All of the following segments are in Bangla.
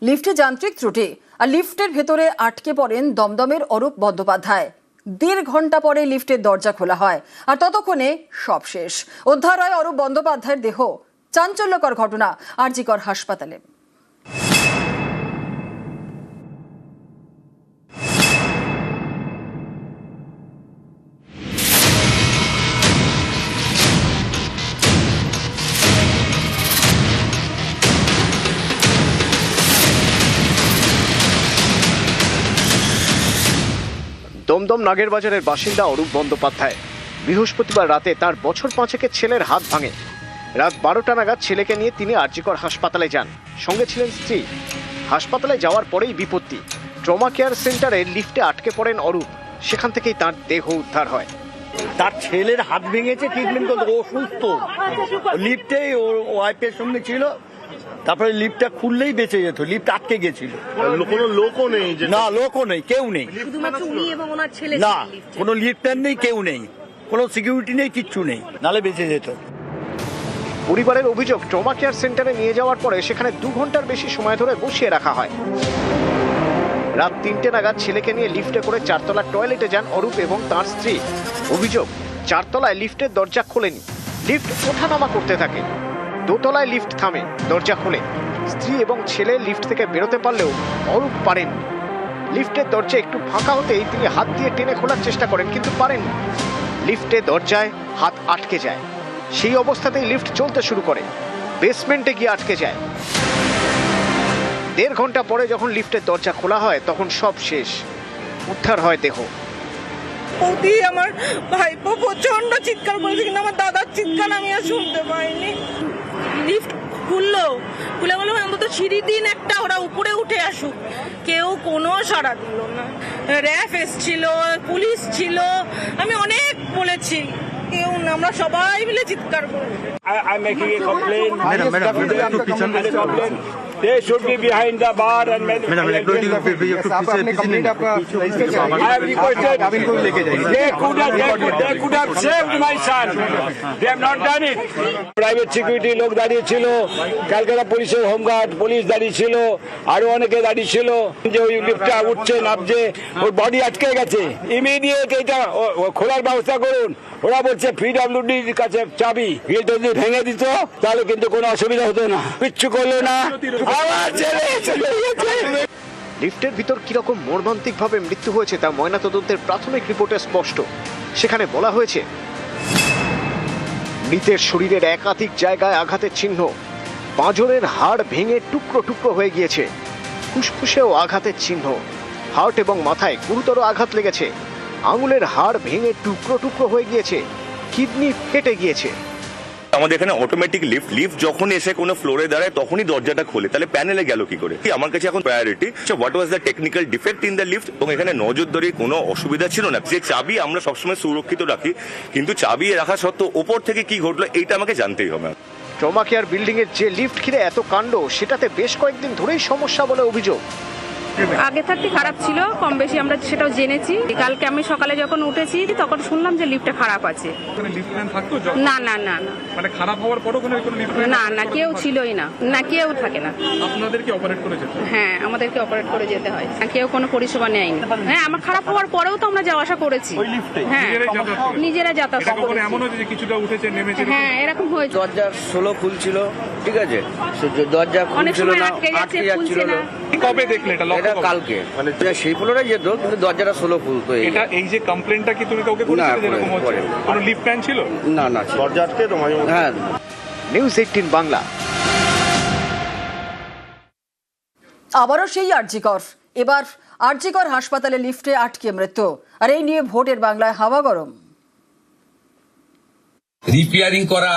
লিফটে যান্ত্রিক ত্রুটি আর লিফটের ভেতরে আটকে পড়েন দমদমের অরূপ বন্দ্যোপাধ্যায়। 1.5 ঘন্টা পরে লিফটের দরজা খোলা হয় আর ততক্ষণে সব শেষ। উদ্ধার হয় অরূপ বন্দ্যোপাধ্যায়ের দেহ। চাঞ্চল্যকর ঘটনা আরজিকর হাসপাতালে। দমদম নাগের বাজারের বাসিন্দা অরূপ বন্দ্যোপাধ্যায় বৃহস্পতিবার রাতে তার বছর 5-এর ছেলের হাত ভাঙে। রাত 12টা নাগাদ ছেলেকে নিয়ে তিনি আরজিকর হাসপাতালে যান। সঙ্গে ছিলেন স্ত্রী। হাসপাতালে যাওয়ার পরেই বিপত্তি। ট্রমা কেয়ার সেন্টারে লিফটে আটকে পড়েন অরূপ। সেখান থেকেই তার দেহ উদ্ধার হয়। তার ছেলের হাত ভেঙেছে, ট্রিটমেন্ট করতে ও সুস্থ। লিফটে ওর ওয়াইফের সঙ্গে ছিল, তারপরে লিফটটা খুললেই বেঁচে যেত। লিফট আটকে গেছিল। কোনো লোকও নেই? না, লোকও নেই, কেউ নেই। না, কোনো লিফটার নেই, কেউ নেই, কোনো সিকিউরিটি নেই, কিচ্ছু নেই, নালে বেঁচে যেত। পরিবারের অভিযোগ, ট্রমা কেয়ার সেন্টারে নিয়ে যাওয়ার পরে সেখানে 2 ঘন্টার বেশি সময় ধরে বসিয়ে রাখা হয়। রাত 3টে নাগাদ ছেলেকে নিয়ে লিফটে করে 4তলার টয়লেটে যান অরূপ এবং তার স্ত্রী। অভিযোগ, 4তলায় লিফটের দরজা খোলেনি। লিফট ওঠানামা করতে থাকে। 2তলায় লিফট থামে, দরজা খোলে। স্ত্রী এবং ছেলে লিফট থেকে বেরোতে পারলেও অরূপ পারেননি। লিফটের দরজা একটু ফাঁকা হতেই তিনি হাত দিয়ে টেনে খোলার চেষ্টা করেন, কিন্তু পারেননি। লিফটে দরজায় হাত আটকে যায়। সেই অবস্থাতেই লিফট চলতে শুরু করে। বেসমেন্টে গিয়ে আটকে যায়। 1.5 ঘন্টা পরে যখন লিফটের দরজা খোলা হয় তখন সব শেষ। উদ্ধার হয় দেহ। আমার ভাইপো প্রচন্ড চিৎকার করেছে, কিন্তু আমার দাদার চিৎকার আমি আর শুনতে পাইনি। লিফট খুলে বললাম অন্তত সিঁড়ি দিন একটা, ওরা উপরে উঠে আসুক। কেউ কোনো সাড়া দিল না। র্যাফ এসছিল, পুলিশ ছিল, আমি অনেক বলেছি, কেউ না। আমরা সবাই মিলে চিৎকার করি। I'm making a complaint. They should be behind the bar and I have requested. They could have saved my son. They have not done it. Private security লোক দাঁড়িয়ে ছিল, ক্যালকাটা পুলিশের হোমগার্ড পুলিশ দাঁড়িয়ে ছিল, আরো অনেকে দাঁড়িয়ে ছিল। যে ওই লিফটটা উঠছে নামছে, ওর বডি আটকে গেছে। ইমিডিয়েট এটা খোলার ব্যবস্থা করুন। ওরা বলছে পিডব্লিউডির কাছে চাবি, গেট যদি ভেঙে দিত তাহলে কিন্তু কোনো অসুবিধা হতো না। কিচ্ছু করলো না। লিফটের ভিতর কিরকম মর্মান্তিক ভাবে মৃত্যু হয়েছে তা ময়নাতদন্তের প্রাথমিক রিপোর্টে স্পষ্ট। সেখানে বলা হয়েছে, মৃতের শরীরের একাধিক জায়গায় আঘাতের চিহ্ন। পাঁজরের হাড় ভেঙে টুকরো টুকরো হয়ে গিয়েছে। ফুসফুসেও আঘাতের চিহ্ন। হার্ট এবং মাথায় গুরুতর আঘাত লেগেছে। আঙুলের হাড় ভেঙে টুকরো টুকরো হয়ে গিয়েছে। কিডনি ফেটে গিয়েছে। আমাদের এখানে অটোমেটিক লিফট যখন এসে কোনো ফ্লোরে দাঁড়ায় তখনই দরজাটা খোলে, তাহলে প্যানেলে গেল কি করে? আমার কাছে এখন priority what was the technical defect in the lift. এবং এখানে নজরদারি কোনো অসুবিধা ছিল না। যে চাবি আমরা সবসময় সুরক্ষিত রাখি, কিন্তু চাবি রাখা সত্ত্বেও ওপর থেকে কি ঘটলো এইটা আমাকে জানতেই হবে। ট্রমা কেয়ার বিল্ডিং এর যে লিফট ঘিরে এত কাণ্ড, সেটাতে বেশ কয়েকদিন ধরেই সমস্যা বলে অভিযোগ। আগে থাকতে খারাপ ছিল, কম বেশি আমরা সেটাও জেনেছি। কালকে আমি সকালে যখন উঠেছি তখন শুনলাম যে লিফটটা খারাপ আছে। না না না মানে খারাপ হওয়ার পরও কোনো লিফট না না, কেউ ছিলই না। না, কেউ থাকে না। আপনাদেরকে অপারেট করে যেতে হয়? হ্যাঁ, আমাদেরকে অপারেট করে যেতে হয়। কেউ কোনো পরিষেবা নেয়নি। হ্যাঁ, আমার খারাপ হওয়ার পরেও তো আমরা যাওয়া আসা করেছি। হ্যাঁ, নিজেরা যাতায়াত করেছি। এমন হয়েছে যে কিছুটা উঠেছে নেমেছে? হ্যাঁ, এরকম হয়েছে। দরজা 16 খুলছিল, ঠিক আছে, দরজা খুলছিল না, আটকে যাচ্ছিল না। কবে দেখলে এটা? এটা কালকে, মানে সেই ফ্লোরে যেত, কিন্তু দরজাটা 16 খুলতো। এটা এই যে কমপ্লেনটা কি তুমি কাউকে করেছিলে যেরকম হচ্ছে? কোনো লিফট প্যান ছিল? না না, দরজা আটকে তো মাঝে মধ্যে। হ্যাঁ। নিউজ 18 বাংলা। আবারও সেই আরজিকর। এবার আরজিকর হাসপাতালে লিফটে আটকে মৃত্যু। আর এই নিয়ে ভোটের বাংলায় হাওয়া গরম। রিপেয়ারিং করা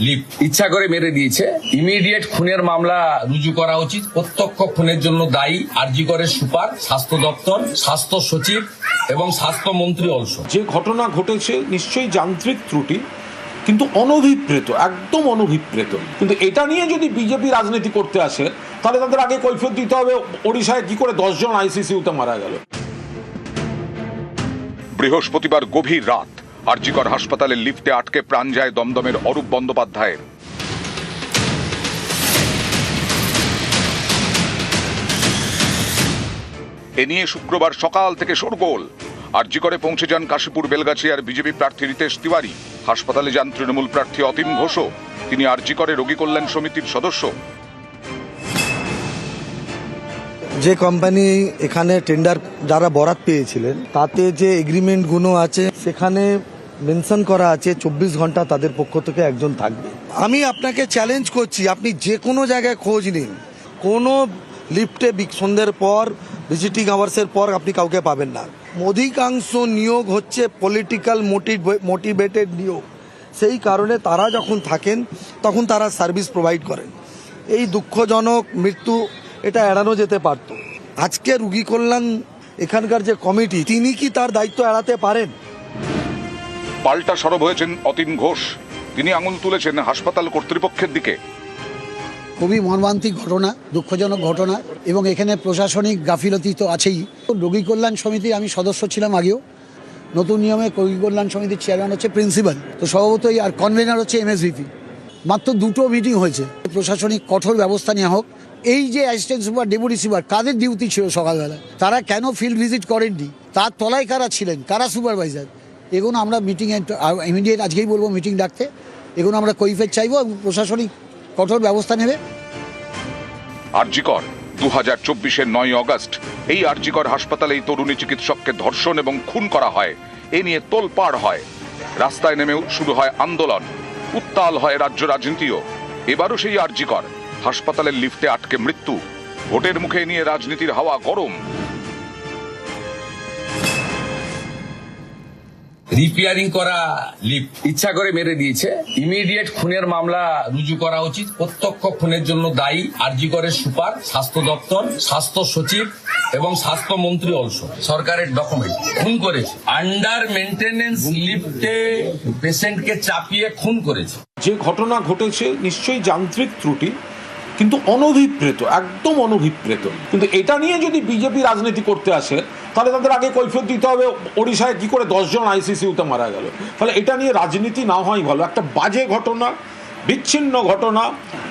লিফট ইচ্ছা করে মেরে দিয়েছে। ইমিডিয়েট খুনের মামলা রুজু করা উচিত। প্রত্যক্ষ খুনের জন্য দায়ী আরজিকরের সুপার, স্বাস্থ্য দপ্তর, স্বাস্থ্য সচিব এবং স্বাস্থ্যমন্ত্রী অলসো। যে ঘটনা ঘটেছে নিশ্চয়ই যান্ত্রিক ত্রুটি, কিন্তু অনভিপ্রেত, একদম অনভিপ্রেত। কিন্তু এটা নিয়ে যদি বিজেপি রাজনীতি করতে আসে তাহলে তাদের আগে কৈফিয়ত দিতে হবে ওড়িশায় কি করে 10 জন আইসিসিউতে মারা গেল। বৃহস্পতিবার গভীর রাত আরজিকর হাসপাতালের লিফটে আটকে প্রাণ যায় দমদমের অরূপ বন্দ্যোপাধ্যায়ের। এ নিয়ে শুক্রবার সকাল থেকে শোরগোল। আরজি করে পৌঁছে যান কাশীপুর বেলগাছিয়ার বিজেপি প্রার্থী রিতেশ তিওয়ারি। হাসপাতালে যান তৃণমূল প্রার্থী অতীন ঘোষও। তিনি আরজি করে রোগী কল্যাণ সমিতির সদস্য। যে কোম্পানি এখানে টেন্ডার যারা বরাত পেয়েছিলেন তাতে যে এগ্রিমেন্টগুলো আছে সেখানে মেনশন করা আছে 24 ঘন্টা তাদের পক্ষ থেকে একজন থাকবে। আমি আপনাকে চ্যালেঞ্জ করছি, আপনি যে কোনো জায়গায় খোঁজ নিন, কোনো লিফটে সন্ধ্যের পর ভিজিটিং আওয়ার্সের পর আপনি কাউকে পাবেন না। অধিকাংশ নিয়োগ হচ্ছে পলিটিক্যাল মোটিভেটেড নিয়োগ। সেই কারণে তারা যখন থাকেন তখন তারা সার্ভিস প্রোভাইড করেন। এই দুঃখজনক মৃত্যু এটা এড়ানো যেতে পারত। আজকে রোগী কল্যাণ এখানকার যে কমিটি, তিনি কি তার দায়িত্ব এড়াতে পারেন? পাল্টা সরব হয়েছেন অতীন ঘোষ। তিনি আঙুল তুলেছেন হাসপাতাল কর্তৃপক্ষের দিকে। খুবই মর্মান্তিক ঘটনা, দুঃখজনক ঘটনা, এবং এখানে প্রশাসনিক গাফিলতি তো আছেই। রোগী কল্যাণ সমিতি আমি সদস্য ছিলাম আগেও। নতুন নিয়মে রোগী কল্যাণ সমিতির চেয়ারম্যান হচ্ছে প্রিন্সিপাল, তো স্বভাবতই, আর কনভেনার হচ্ছে এমএসভিপি। মাত্র 2টো মিটিং হয়েছে। প্রশাসনিক কঠোর ব্যবস্থা নেওয়া হোক। এই যে অ্যাসিস্ট্যান্ট সুপার, ডেপুটি সুপার, কাদের ডিউটি ছিল সকালবেলা? তারা কেন ফিল্ড ভিজিট করেননি? তার তলায় কারা ছিলেন? কারা সুপারভাইজার? এগুলো আমরা মিটিংয়ে ইমিডিয়েট আজকেই বলবো মিটিং ডাকতে। এগুলো আমরা কৈফিয়ত চাইবো এবং প্রশাসনিক কঠোর ব্যবস্থা নেবে। আরজিকর 2024-এর 9 অগস্ট এই আরজিকর হাসপাতালে তরুণী চিকিৎসককে ধর্ষণ এবং খুন করা হয়। এ নিয়ে তোলপাড় হয়, রাস্তায় নেমেও শুরু হয় আন্দোলন, উত্তাল হয় রাজ্য রাজনীতিও। এবারও সেই আরজিকর হাসপাতালের লিফটে আটকে মৃত্যু। ভোটের মুখে নিয়ে রাজনীতির হাওয়া গরম। রিপেয়ারিং করা লিফট ইচ্ছা করে মেরে দিয়েছে। ইমিডিয়েট খুনের মামলা রুজু করা উচিত। প্রত্যক্ষ খুনের জন্য দায়ী আরজি করে সুপার, স্বাস্থ্য দপ্তর, স্বাস্থ্য সচিব এবং স্বাস্থ্যমন্ত্রী অলসো। সরকারের ডকুমেন্ট খুন করেছে। আন্ডার মেনটেনেন্স লিফটে পেশেন্টকে চাপিয়ে খুন করেছে। যে ঘটনা ঘটেছে নিশ্চয়ই যান্ত্রিক ত্রুটি, কিন্তু অনভিপ্রেত, একদম অনভিপ্রেত। কিন্তু এটা নিয়ে যদি বিজেপি রাজনীতি করতে আসে তাহলে তাদের আগে কৈফিয়ত দিতে হবে ওড়িশায় কি করে 10 জন আইসিসিউতে মারা গেল। ফলে এটা নিয়ে রাজনীতি না হয় ভালো। একটা বাজে ঘটনা, বিচ্ছিন্ন ঘটনা,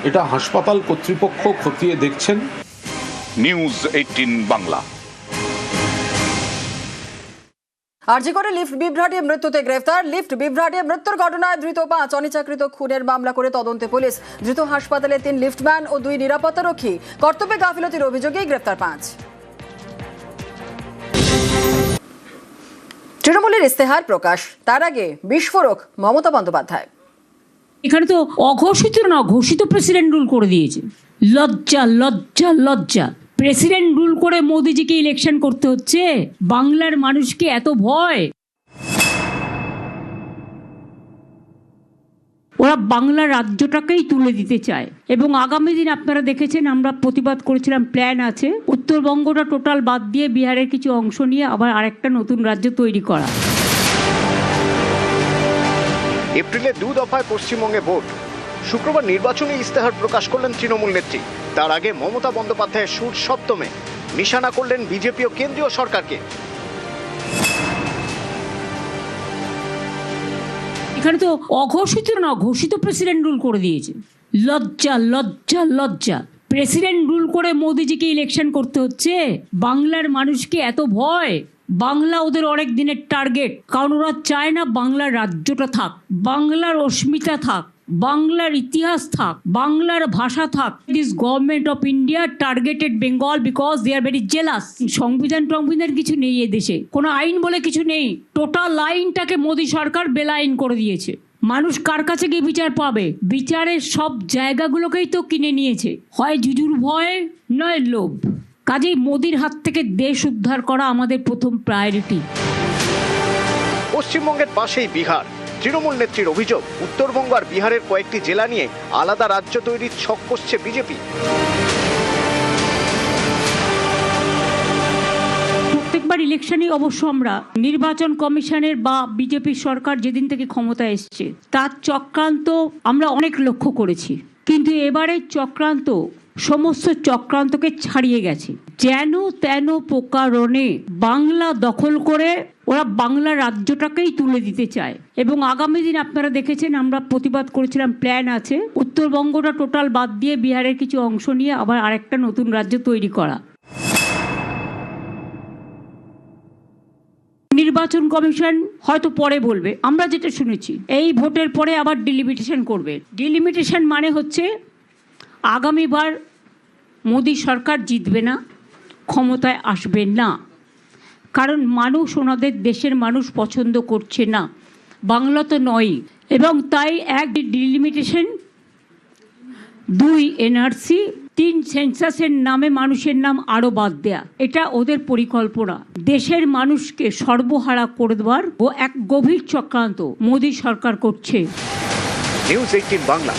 এটা হাসপাতাল কর্তৃপক্ষ খতিয়ে দেখছেন। নিউজ 18 বাংলা। আরজি করে লিফট বিভ্রাটে মৃত্যুতে গ্রেফতার। লিফট বিভ্রাটে মৃত্যুর ঘটনায় ধৃত 5 অনিচ্ছাকৃত খুনের মামলা করে তদন্তে পুলিশ। ধৃত হাসপাতালে 3 লিফটম্যান ও 2 নিরাপত্তারক্ষী। কর্তব্যে গাফিলতির অভিযোগে গ্রেফতার 5। তৃণমূলের ইস্তেহার প্রকাশ, তার আগে বিস্ফোরক মমতা বন্দ্যোপাধ্যায়। এখানে তো অঘোষিত না ঘোষিত প্রেসিডেন্ট রুল করে দিয়েছে। লজ্জা লজ্জা লজ্জা। প্রেসিডেন্ট রুল করে মোদিজিকে ইলেকশন করতে হচ্ছে। বাংলার মানুষকে এত ভয়। ওরা বাংলা রাজ্যটাকেই তুলে দিতে চায় এবং আগামী দিন আপনারা দেখেছেন আমরা প্রতিবাদ করেছিলাম, প্ল্যান আছে উত্তরবঙ্গটা টোটাল বাদ দিয়ে বিহারের কিছু অংশ নিয়ে আবার আরেকটা নতুন রাজ্য তৈরি করা। এপ্রিলে 2 দফায় পশ্চিমবঙ্গে ভোট। শুক্রবার নির্বাচনী ইস্তেহার প্রকাশ করলেন তৃণমূল নেত্রী। তার আগে মমতা বন্দ্যোপাধ্যায়ের সুর সপ্তমে নিশানা করলেন বিজেপি ও কেন্দ্রীয় সরকারকে। এখানে তো অঘোষিত না ঘোষিত প্রেসিডেন্ট রুল করে দিয়েছে। লজ্জা লজ্জা লজ্জা। প্রেসিডেন্ট রুল করে মোদিজিকে ইলেকশন করতে হচ্ছে। বাংলার মানুষকে এত ভয়। বাংলা ওদের অনেক দিনের টার্গেট, কারণ ওরা চায় না বাংলার রাজ্যটা থাক, বাংলার অস্মিতা থাক, বাংলার ইতিহাস থাক, বাংলার ভাষা থাক। This government of India targeted Bengal because they are very jealous. সংবিধান কিছু নেই এদেশে, কোনো আইন বলে কিছু নেই। টোটাল আইনটাকে মোদী সরকার বেলাইন করে দিয়েছে। মানুষ কার কাছে গিয়ে বিচার পাবে? বিচারের সব জায়গাগুলোকেই তো কিনে নিয়েছে, হয় জুজুর ভয় নয় লোভ। কাজেই মোদির হাত থেকে দেশ উদ্ধার করা আমাদের প্রথম প্রায়োরিটি। পশ্চিমবঙ্গের পাশেই বিহার। তৃণমূল নেত্রীর অভিযোগ, উত্তরবঙ্গ আর বিহারের কয়েকটি জেলা নিয়ে আলাদা রাজ্য তৈরির ছক কষছে বিজেপি। প্রত্যেকবার ইলেকশনে অবশ্য আমরা নির্বাচন কমিশনের বা বিজেপির সরকার যেদিন থেকে ক্ষমতা এসছে তার চক্রান্ত আমরা অনেক লক্ষ্য করেছি, কিন্তু এবারে চক্রান্ত সমস্ত চক্রান্তকে ছাড়িয়ে গেছে। যেন তেন প্রকারণে বাংলা দখল করে ওরা বাংলা রাজ্যটাকেই তুলে দিতে চায় এবং আগামী দিন আপনারা দেখেছেন আমরা প্রতিবাদ করেছিলাম, প্ল্যান আছে উত্তরবঙ্গটা টোটাল বাদ দিয়ে বিহারের কিছু অংশ নিয়ে আবার আরেকটা নতুন রাজ্য তৈরি করা। নির্বাচন কমিশন হয়তো পরে বলবে, আমরা যেটা শুনেছি এই ভোটের পরে আবার ডিলিমিটেশন করবে। ডিলিমিটেশন মানে হচ্ছে আগামীবার মোদী সরকার জিতবে না, ক্ষমতায় আসবে না, কারণ মানুষ ওনাদের দেশের মানুষ পছন্দ করছে না, বাংলা তো নয়। এবং তাই 1 ডিলিমিটেশন, 2 এনআরসি, 3 সেন্সাসের নামে মানুষের নাম আরও বাদ দেয়া, এটা ওদের পরিকল্পনা। দেশের মানুষকে সর্বহারা করে দেওয়ার ও এক গভীর চক্রান্ত মোদী সরকার করছে। নিউজ 18 বাংলা।